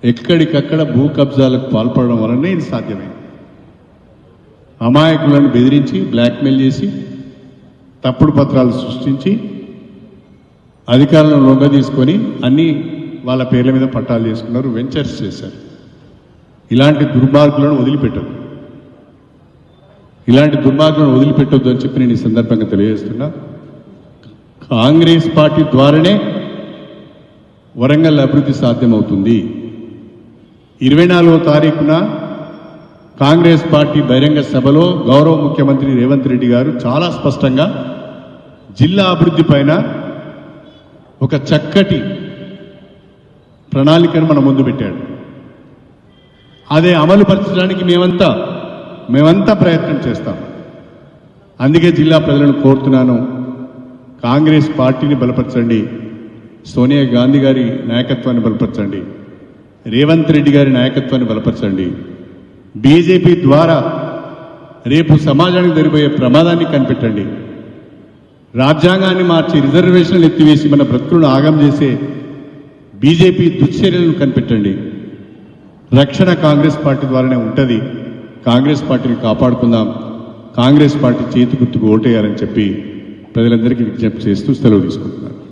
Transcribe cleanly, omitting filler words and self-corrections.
ఎక్కడికక్కడ భూ కబ్జాలకు పాల్పడడం వలనే ఇది సాధ్యమైంది. అమాయకులను బెదిరించి బ్లాక్మెయిల్ చేసి తప్పుడు పత్రాలు సృష్టించి అధికారులను లొంగ తీసుకొని అన్ని వాళ్ళ పేర్ల మీద పట్టాలు చేసుకున్నారు, వెంచర్స్ చేశారు. ఇలాంటి దుర్మార్గులను వదిలిపెట్టదు, ఇలాంటి దుర్మార్గులను వదిలిపెట్టొద్దు అని చెప్పి నేను ఈ సందర్భంగా తెలియజేస్తున్నా. కాంగ్రెస్ పార్టీ ద్వారానే వరంగల్ అభివృద్ధి సాధ్యమవుతుంది. 24వ తారీఖున కాంగ్రెస్ పార్టీ బహిరంగ సభలో గౌరవ ముఖ్యమంత్రి రేవంత్ రెడ్డి గారు చాలా స్పష్టంగా జిల్లా అభివృద్ధి పైన ఒక చక్కటి ప్రణాళికను మన ముందు పెట్టాడు. అదే అమలు పరచడానికి మేమంతా ప్రయత్నం చేస్తాం. అందుకే జిల్లా ప్రజలను కోరుతున్నాను, కాంగ్రెస్ పార్టీని బలపరచండి, సోనియా గాంధీ గారి నాయకత్వాన్ని బలపరచండి, రేవంత్ రెడ్డి గారి నాయకత్వాన్ని బలపరచండి. బీజేపీ ద్వారా రేపు సమాజానికి జరిగిపోయే ప్రమాదాన్ని కనిపెట్టండి. రాజ్యాంగాన్ని మార్చి రిజర్వేషన్లు ఎత్తివేసి మన బ్రతుకులను ఆగం చేసే బీజేపీ దుశ్చర్యలను కనిపెట్టండి. రక్షణ కాంగ్రెస్ పార్టీ ద్వారానే ఉంటుంది. కాంగ్రెస్ పార్టీని కాపాడుకుందాం, కాంగ్రెస్ పార్టీ చేతి గుర్తుకు ఓటేయాలని చెప్పి ప్రజలందరికీ విజ్ఞప్తి చేస్తూ సెలవు తీసుకుంటున్నాను.